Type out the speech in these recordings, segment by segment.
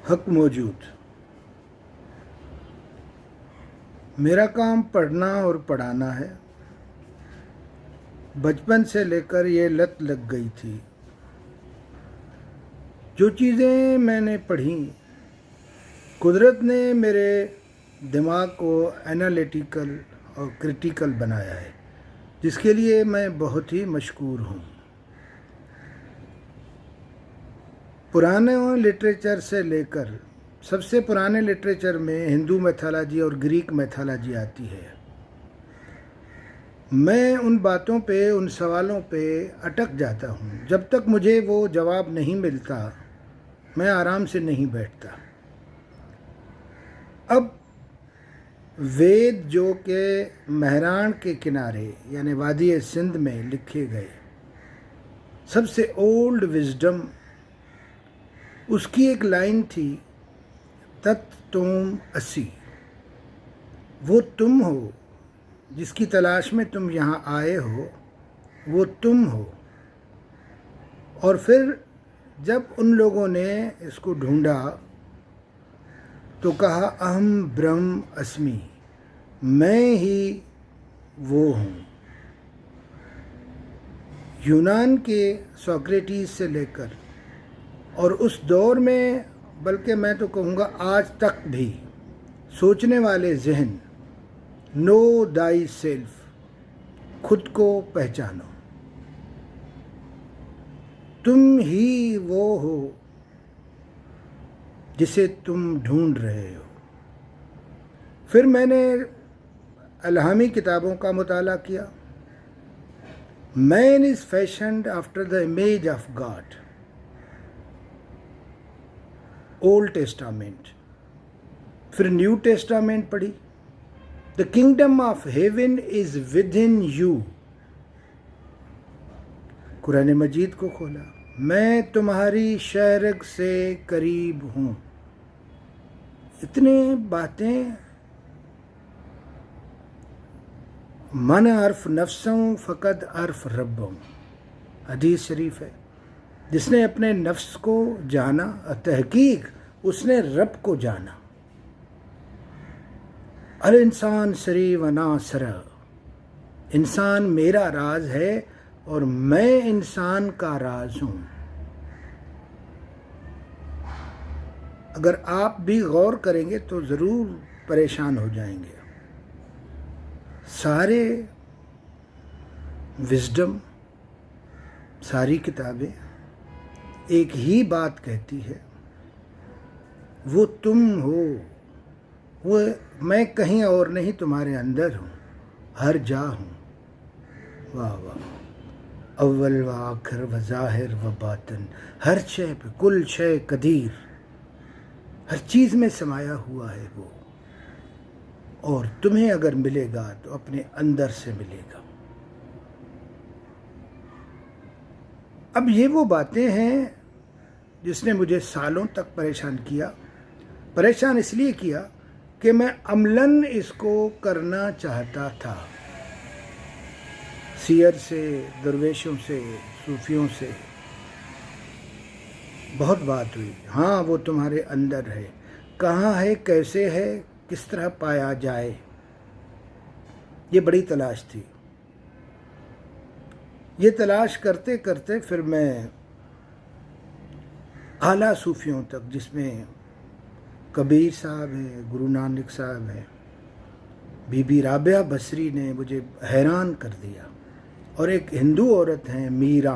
हक मौजूद। मेरा काम पढ़ना और पढ़ाना है। बचपन से लेकर ये लत लग गई थी। जो चीज़ें मैंने पढ़ी, कुदरत ने मेरे दिमाग को एनालिटिकल और क्रिटिकल बनाया है, जिसके लिए मैं बहुत ही मशकूर हूँ। पुराने लिटरेचर से लेकर सबसे पुराने लिटरेचर में हिंदू मैथोलॉजी और ग्रीक मैथोलॉजी आती है। मैं उन बातों पे, उन सवालों पे अटक जाता हूँ। जब तक मुझे वो जवाब नहीं मिलता, मैं आराम से नहीं बैठता। अब वेद जो के महराण के किनारे यानी वादी सिंध में लिखे गए सबसे ओल्ड विजडम, उसकी एक लाइन थी, तत् तुम असि। वो तुम हो जिसकी तलाश में तुम यहाँ आए हो, वो तुम हो। और फिर जब उन लोगों ने इसको ढूंढा तो कहा अहम ब्रह्म अस्मि, मैं ही वो हूँ। यूनान के सोक्रेटिस से लेकर और उस दौर में, बल्कि मैं तो कहूँगा आज तक भी, सोचने वाले जहन, नो दाई सेल्फ, खुद को पहचानो। तुम ही वो हो जिसे तुम ढूंढ रहे हो। फिर मैंने अलहामी किताबों का मुताला किया। Man is fashioned after the image of God, Old Testament. फिर न्यू टेस्टामेंट पढ़ी। The kingdom of heaven is within you. Quran Majeed को खोला, मैं तुम्हारी शहरग से करीब हूँ। इतनी बातें। मन अर्फ नफ्सों फ़कद अर्फ रब्बों, हदीस शरीफ है। जिसने अपने नफ्स को जाना, तहकीक उसने रब को जाना। अल इंसान सरी व नासर, इंसान मेरा राज है और मैं इंसान का राज हूँ। अगर आप भी गौर करेंगे तो ज़रूर परेशान हो जाएंगे। सारे विजडम, सारी किताबें एक ही बात कहती है, वो तुम हो। वो मैं कहीं और नहीं, तुम्हारे अंदर हूँ, हर जा हूँ। वाह वाह। अव्वल व आखिर व ज़ाहिर व बातिन, हर शय पे, कुल शय कदीर, हर चीज़ में समाया हुआ है वो। और तुम्हें अगर मिलेगा तो अपने अंदर से मिलेगा। अब ये वो बातें हैं जिसने मुझे सालों तक परेशान किया। परेशान इसलिए किया कि मैं अमलन इसको करना चाहता था। सियर से, दरवेशों से, सूफियों से बहुत बात हुई। हाँ, वो तुम्हारे अंदर है। कहाँ है, कैसे है, किस तरह पाया जाए, ये बड़ी तलाश थी। ये तलाश करते करते फिर मैं आला सूफियों तक, जिसमें कबीर साहब हैं, गुरु नानक साहब हैं, बीबी राबिया बसरी ने मुझे हैरान कर दिया। और एक हिंदू औरत हैं मीरा।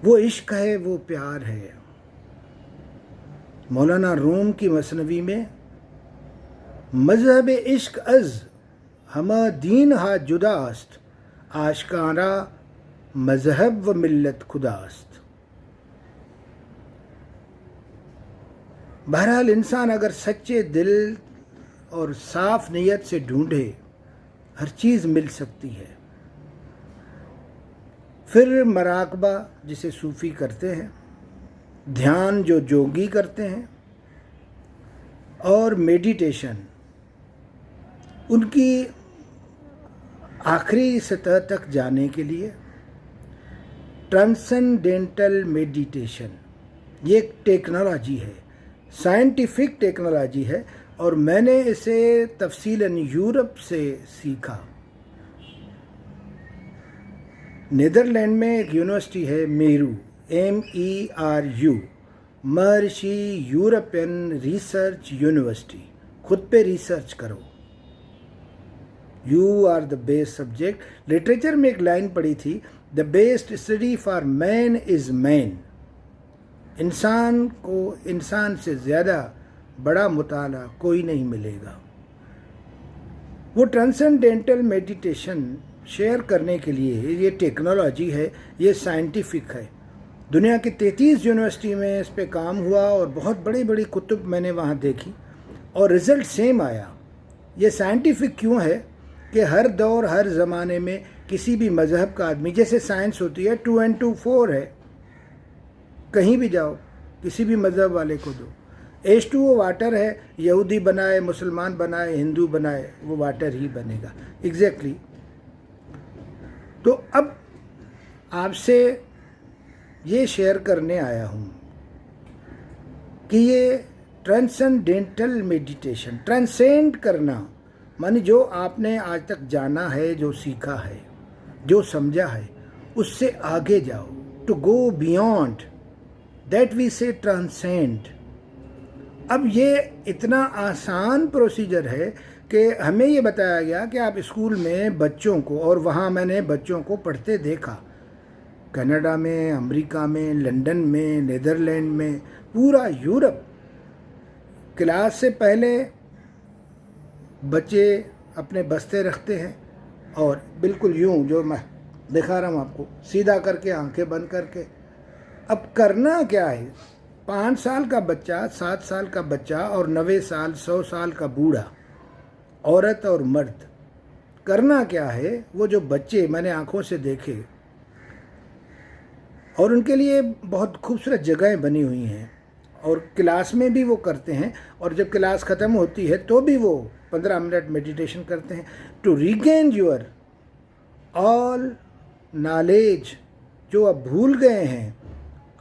वो इश्क है, वो प्यार है। मौलाना रूम की मसनवी में मजहब इश्क अज हम दीन हा जुदास्त, आशकारा मजहब व मिल्लत खुदास्त। बहरहाल इंसान अगर सच्चे दिल और साफ नीयत से ढूंढे, हर चीज़ मिल सकती है। फिर मराकबा जिसे सूफ़ी करते हैं, ध्यान जो जोगी करते हैं, और मेडिटेशन, उनकी आखिरी सतह तक जाने के लिए ट्रांसेंडेंटल मेडिटेशन, ये एक टेक्नोलॉजी है, साइंटिफिक टेक्नोलॉजी है, और मैंने इसे तफसीलन यूरोप से सीखा। नीदरलैंड में एक यूनिवर्सिटी है मेरू, MERU, महर्षि यूरोपियन रिसर्च यूनिवर्सिटी। खुद पे रिसर्च करो, you are the best subject. Literature में एक लाइन पढ़ी थी, the best study for man is man. इंसान को इंसान से ज़्यादा बड़ा मुताला कोई नहीं मिलेगा। वो ट्रांसेंडेंटल मेडिटेशन शेयर करने के लिए ये टेक्नोलॉजी है, ये साइंटिफिक है। दुनिया की 33 यूनिवर्सिटी में इस पे काम हुआ और बहुत बड़ी बड़ी कुतुब मैंने वहाँ देखी और रिज़ल्ट सेम आया। ये साइंटिफिक क्यों है कि हर दौर हर ज़माने में किसी भी मज़हब का आदमी, जैसे साइंस होती है 2 and 2 4 है, कहीं भी जाओ किसी भी मज़हब वाले को दो, H2O वाटर है, यहूदी बनाए, मुसलमान बनाए, हिंदू बनाए, वो वाटर ही बनेगा। एग्जैक्टली। तो अब आपसे ये शेयर करने आया हूँ कि ये ट्रांसेंडेंटल मेडिटेशन, ट्रांसेंड करना माने जो आपने आज तक जाना है, जो सीखा है, जो समझा है, उससे आगे जाओ, to go beyond that we say transcend. अब ये इतना आसान प्रोसीजर है कि हमें ये बताया गया कि आप स्कूल में बच्चों को, और वहाँ मैंने बच्चों को पढ़ते देखा, कनाडा में, अमेरिका में, लंदन में, नीदरलैंड में, पूरा यूरोप, क्लास से पहले बच्चे अपने बस्ते रखते हैं और बिल्कुल यूं जो मैं दिखा रहा हूँ आपको, सीधा करके, आंखें बंद करके। अब करना क्या है, 5 साल का बच्चा, 7 साल का बच्चा और 90 साल 100 साल का बूढ़ा, औरत और मर्द, करना क्या है, वो जो बच्चे मैंने आंखों से देखे, और उनके लिए बहुत खूबसूरत जगहें बनी हुई हैं और क्लास में भी वो करते हैं, और जब क्लास ख़त्म होती है तो भी वो 15 मिनट मेडिटेशन करते हैं to regain your all knowledge. जो आप भूल गए हैं,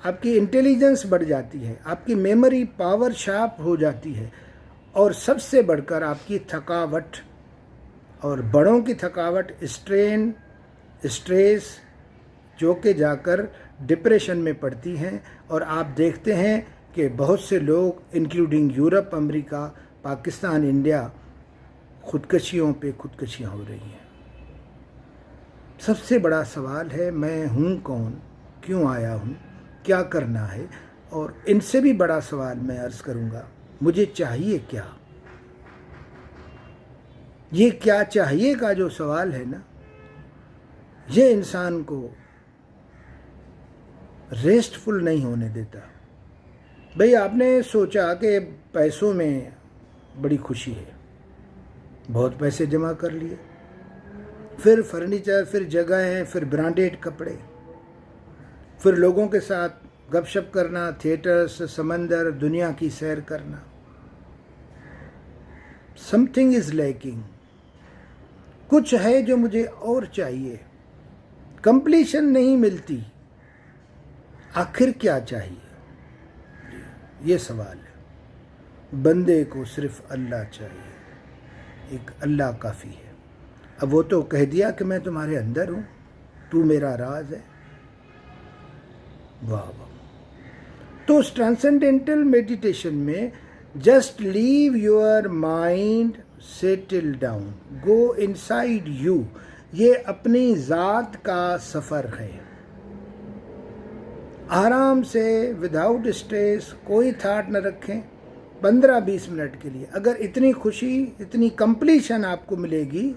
आपकी इंटेलिजेंस बढ़ जाती है, आपकी मेमोरी पावर शार्प हो जाती है, और सबसे बढ़कर आपकी थकावट, और बड़ों की थकावट, स्ट्रेन, स्ट्रेस, जो कि जाकर डिप्रेशन में पड़ती हैं। और आप देखते हैं कि बहुत से लोग including Europe, America, Pakistan, India, खुदकशियों पे खुदकशियाँ हो रही हैं। सबसे बड़ा सवाल है, मैं हूँ कौन, क्यों आया हूँ, क्या करना है, और इनसे भी बड़ा सवाल मैं अर्ज़ करूँगा, मुझे चाहिए क्या। ये क्या चाहिए का जो सवाल है ना, ये इंसान को रेस्टफुल नहीं होने देता। भाई आपने सोचा कि पैसों में बड़ी खुशी है, बहुत पैसे जमा कर लिए, फिर फर्नीचर, फिर जगहें, फिर ब्रांडेड कपड़े, फिर लोगों के साथ गपशप करना, थिएटर्स, समंदर, दुनिया की सैर करना। समथिंग इज लैकिंग, कुछ है जो मुझे और चाहिए, कंप्लीशन नहीं मिलती। आखिर क्या चाहिए, ये सवाल है। बंदे को सिर्फ अल्लाह चाहिए, एक अल्लाह काफ़ी है। अब वो तो कह दिया कि मैं तुम्हारे अंदर हूँ, तू मेरा राज है। वाह वाह। तो उस ट्रांसेंडेंटल मेडिटेशन में just leave your mind, settle down, go inside you. ये अपनी ज़ात का सफ़र है। आराम से, विदाउट स्ट्रेस, कोई थाट न रखें, 15-20 मिनट के लिए। अगर इतनी खुशी, इतनी कंप्लीशन आपको मिलेगी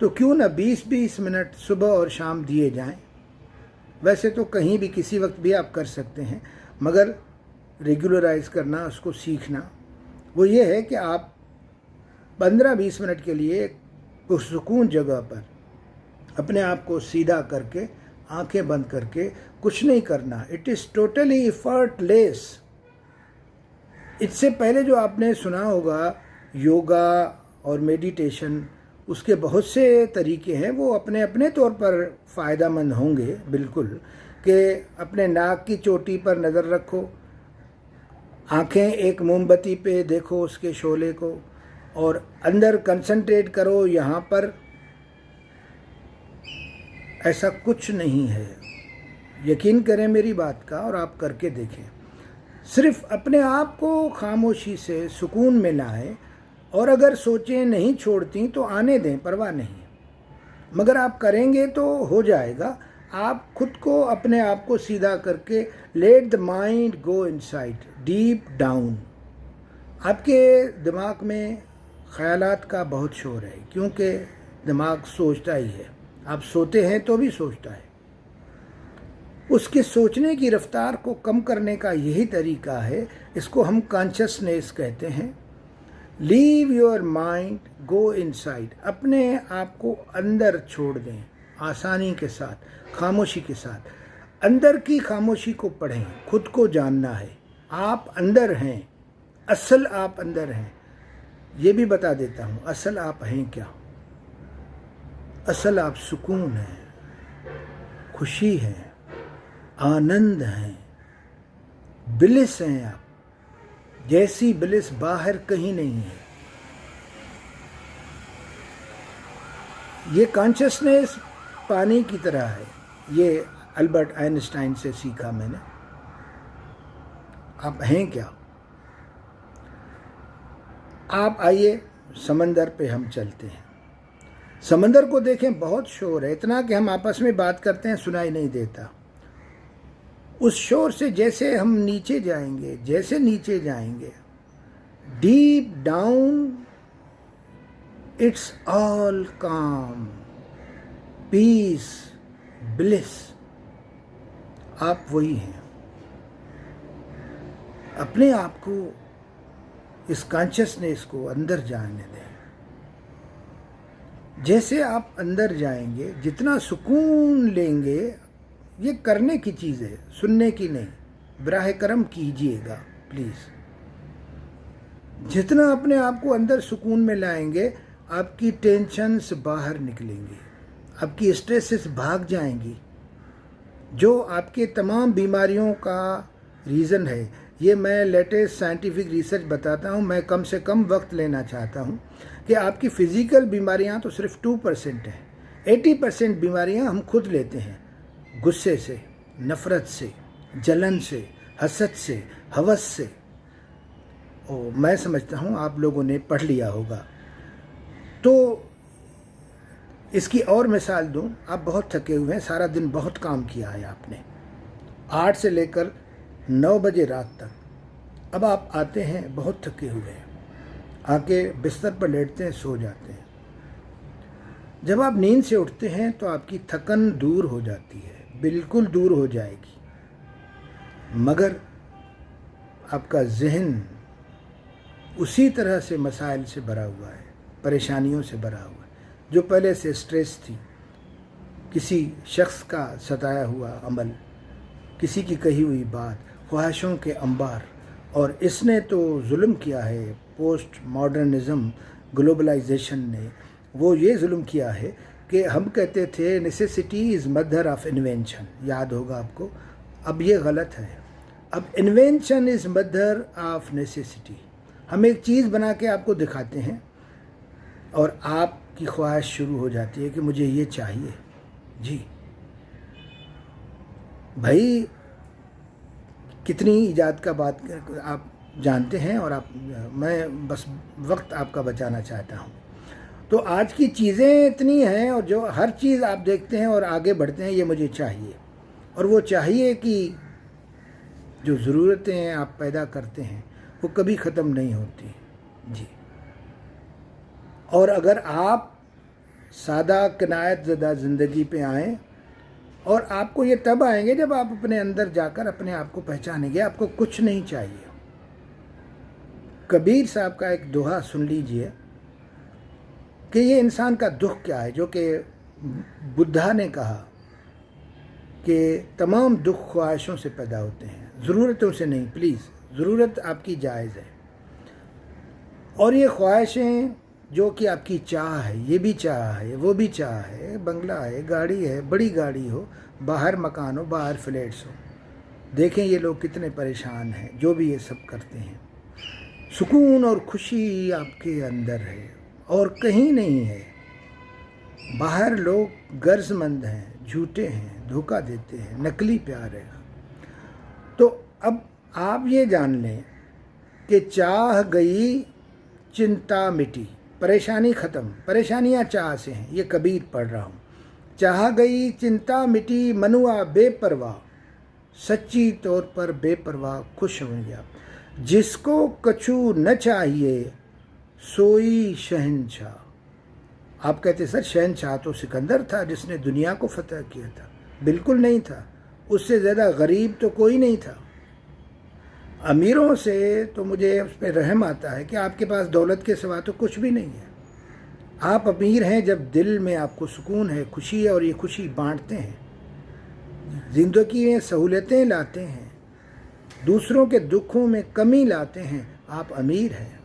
तो क्यों ना 20-20 मिनट सुबह और शाम दिए जाएं। वैसे तो कहीं भी किसी वक्त भी आप कर सकते हैं, मगर रेगुलराइज करना, उसको सीखना, वो ये है कि आप 15-20 मिनट के लिए सुकून जगह पर अपने आप को सीधा करके, आंखें बंद करके, कुछ नहीं करना। It is totally effortless. इससे पहले जो आपने सुना होगा योगा और मेडिटेशन, उसके बहुत से तरीके हैं, वो अपने अपने तौर पर फ़ायदेमंद होंगे बिल्कुल, कि अपने नाक की चोटी पर नज़र रखो, आंखें एक मोमबत्ती पे देखो उसके शोले को, और अंदर कंसंट्रेट करो यहाँ पर। ऐसा कुछ नहीं है। यकीन करें मेरी बात का और आप करके देखें। सिर्फ अपने आप को खामोशी से सुकून में लाएं, और अगर सोचें नहीं छोड़ती तो आने दें, परवाह नहीं, मगर आप करेंगे तो हो जाएगा। आप खुद को, अपने आप को सीधा करके let the mind go inside, deep down. आपके दिमाग में ख्यालात का बहुत शोर है, क्योंकि दिमाग सोचता ही है। आप सोते हैं तो भी सोचता है। उसके सोचने की रफ्तार को कम करने का यही तरीका है, इसको हम कॉन्शियसनेस कहते हैं। Leave your mind go inside, अपने आप को अंदर छोड़ दें, आसानी के साथ, खामोशी के साथ। अंदर की खामोशी को पढ़ें, खुद को जानना है। आप अंदर हैं, असल आप अंदर हैं। ये भी बता देता हूँ, असल आप हैं क्या? असल आप सुकून हैं, खुशी है, आनंद हैं, बिलिस हैं। आप जैसी बिलिस बाहर कहीं नहीं है। ये कॉन्शियसनेस पानी की तरह है। ये अल्बर्ट आइंस्टाइन से सीखा मैंने। आप हैं क्या? आप आइए, समंदर पे हम चलते हैं। समंदर को देखें, बहुत शोर है, इतना कि हम आपस में बात करते हैं सुनाई नहीं देता। उस शोर से जैसे हम नीचे जाएंगे, जैसे नीचे जाएंगे, डीप डाउन, इट्स ऑल काम, पीस, ब्लिस। आप वही हैं। अपने आप को, इस कॉन्शियसनेस को अंदर जाने दें। जैसे आप अंदर जाएंगे, जितना सुकून लेंगे, ये करने की चीज़ है, सुनने की नहीं। बराह करम कीजिएगा प्लीज़। जितना अपने आप को अंदर सुकून में लाएंगे, आपकी टेंशन्स बाहर निकलेंगी, आपकी स्ट्रेसेस भाग जाएंगी। जो आपके तमाम बीमारियों का रीज़न है, ये मैं लेटेस्ट साइंटिफिक रिसर्च बताता हूँ। मैं कम से कम वक्त लेना चाहता हूँ कि आपकी फ़िज़िकल बीमारियाँ तो सिर्फ 2% हैं। 80% बीमारियाँ हम खुद लेते हैं, गुस्से से, नफ़रत से, जलन से, हसद से, हवस से। और मैं समझता हूँ आप लोगों ने पढ़ लिया होगा। तो इसकी और मिसाल दूँ, आप बहुत थके हुए हैं, सारा दिन बहुत काम किया है आपने, 8 से लेकर 9 बजे रात तक। अब आप आते हैं बहुत थके हुए हैं, आके बिस्तर पर लेटते हैं, सो जाते हैं। जब आप नींद से उठते हैं तो आपकी थकन दूर हो जाती है, बिल्कुल दूर हो जाएगी, मगर आपका जहन उसी तरह से मसाइल से भरा हुआ है, परेशानियों से भरा हुआ है। जो पहले से स्ट्रेस थी, किसी शख्स का सताया हुआ अमल, किसी की कही हुई बात, ख्वाहिशों के अंबार। और इसने तो जुल्म किया है, पोस्ट मॉडर्निज़म, ग्लोबलाइजेशन ने वो ये जुल्म किया है कि हम कहते थे necessity is mother of invention, याद होगा आपको। अब ये गलत है, अब invention is mother of necessity. हम एक चीज़ बना के आपको दिखाते हैं और आपकी ख्वाहिश शुरू हो जाती है कि मुझे ये चाहिए। जी भाई, कितनी ईजाद का बात आप जानते हैं, और आप, मैं बस वक्त आपका बचाना चाहता हूँ। तो आज की चीज़ें इतनी हैं, और जो हर चीज़ आप देखते हैं और आगे बढ़ते हैं, ये मुझे चाहिए। और वो चाहिए कि जो ज़रूरतें आप पैदा करते हैं वो कभी ख़त्म नहीं होती। जी, और अगर आप सादा किनायत ज़दा ज़िंदगी पे आएँ, और आपको ये तब आएंगे जब आप अपने अंदर जाकर अपने आप को पहचानेंगे, आपको कुछ नहीं चाहिए। कबीर साहब का एक दोहा सुन लीजिए कि ये इंसान का दुख क्या है, जो कि बुद्धा ने कहा कि तमाम दुख ख्वाहिशों से पैदा होते हैं, ज़रूरतों से नहीं। प्लीज़, ज़रूरत आपकी जायज़ है, और ये ख्वाहिशें जो कि आपकी चाह है, ये भी चाह है, वो भी चाह है, बंगला है, गाड़ी है, बड़ी गाड़ी हो, बाहर मकान हो, बाहर फ्लैट्स हो। देखें ये लोग कितने परेशान हैं जो भी ये सब करते हैं। सुकून और खुशी आपके अंदर है और कहीं नहीं है। बाहर लोग गर्जमंद हैं, झूठे हैं, धोखा देते हैं, नकली प्यार है। तो अब आप ये जान लें कि चाह गई चिंता मिटी, परेशानी ख़त्म। परेशानियाँ चाह से हैं, ये कबीर पढ़ रहा हूँ। चाह गई चिंता मिटी, मनुआ बेपरवाह, सच्ची तौर पर बेपरवाह खुश हो गया। जिसको कछु न चाहिए सोई शहंशाह। आप कहते सर शहंशाह तो सिकंदर था जिसने दुनिया को फतह किया था। बिल्कुल नहीं था, उससे ज़्यादा गरीब तो कोई नहीं था। अमीरों से तो मुझे उस पर रहम आता है कि आपके पास दौलत के सिवा तो कुछ भी नहीं है। आप अमीर हैं जब दिल में आपको सुकून है, खुशी है, और ये खुशी बांटते हैं, ज़िंदगी में सहूलतें लाते हैं, दूसरों के दुखों में कमी लाते हैं, आप अमीर हैं।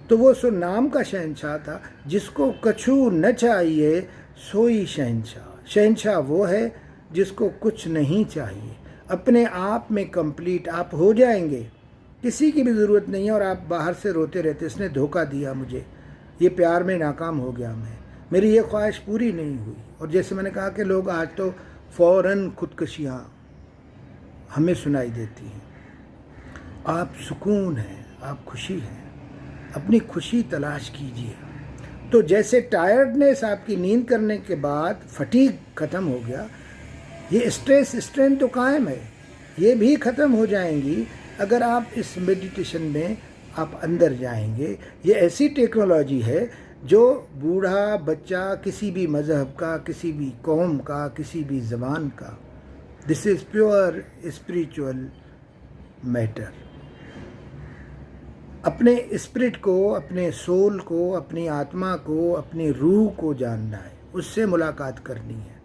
तो वो सो नाम का शहंशाह था, जिसको कछु न चाहिए सोई शहंशाह। शहंशाह वो है जिसको कुछ नहीं चाहिए, अपने आप में कंप्लीट आप हो जाएंगे, किसी की भी ज़रूरत नहीं है। और आप बाहर से रोते रहते, इसने धोखा दिया मुझे, ये प्यार में नाकाम हो गया मैं, मेरी ये ख्वाहिश पूरी नहीं हुई। और जैसे मैंने कहा कि लोग आज तो फ़ौरन खुदकशियाँ हमें सुनाई देती हैं। आप सुकून हैं, आप खुशी हैं, अपनी खुशी तलाश कीजिए। तो जैसे टायर्डनेस आपकी नींद करने के बाद फटीग ख़त्म हो गया, ये स्ट्रेस स्ट्रेन तो कायम है, ये भी ख़त्म हो जाएंगी अगर आप इस मेडिटेशन में आप अंदर जाएंगे। ये ऐसी टेक्नोलॉजी है जो बूढ़ा बच्चा, किसी भी मज़हब का, किसी भी कौम का, किसी भी ज़बान का, this is pure spiritual matter. अपने स्पिरिट को, अपने सोल को, अपनी आत्मा को, अपनी रूह को जानना है, उससे मुलाकात करनी है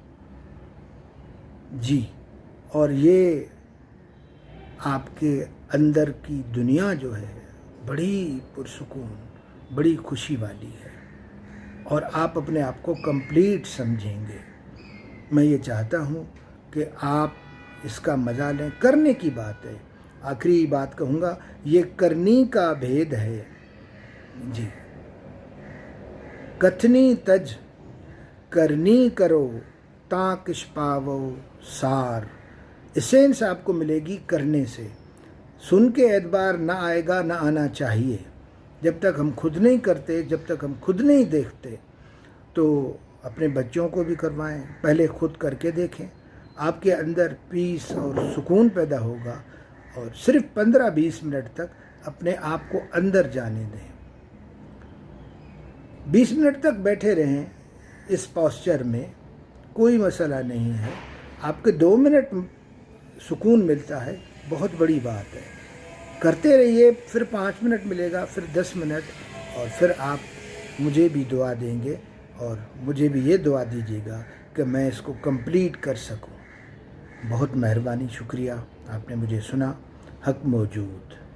जी। और ये आपके अंदर की दुनिया जो है बड़ी पुरसुकून, बड़ी खुशी वाली है, और आप अपने आप को कंप्लीट समझेंगे। मैं ये चाहता हूँ कि आप इसका मज़ा लें। करने की बात है, आखिरी बात कहूँगा, ये करनी का भेद है जी। कथनी तज करनी करो ताकिश पावो सार। एसेंस आपको मिलेगी करने से। सुन के एतबार ना आएगा, ना आना चाहिए। जब तक हम खुद नहीं करते, जब तक हम खुद नहीं देखते, तो अपने बच्चों को भी करवाएं, पहले खुद करके देखें। आपके अंदर पीस और सुकून पैदा होगा। और सिर्फ 15-20 मिनट तक अपने आप को अंदर जाने दें। 20 मिनट तक बैठे रहें इस पॉस्चर में, कोई मसला नहीं है। आपके 2 मिनट सुकून मिलता है, बहुत बड़ी बात है। करते रहिए, फिर 5 मिनट मिलेगा, फिर 10 मिनट, और फिर आप मुझे भी दुआ देंगे, और मुझे भी ये दुआ दीजिएगा कि मैं इसको कंप्लीट कर सकूं। बहुत मेहरबानी, शुक्रिया, आपने मुझे सुना। हक मौजूद।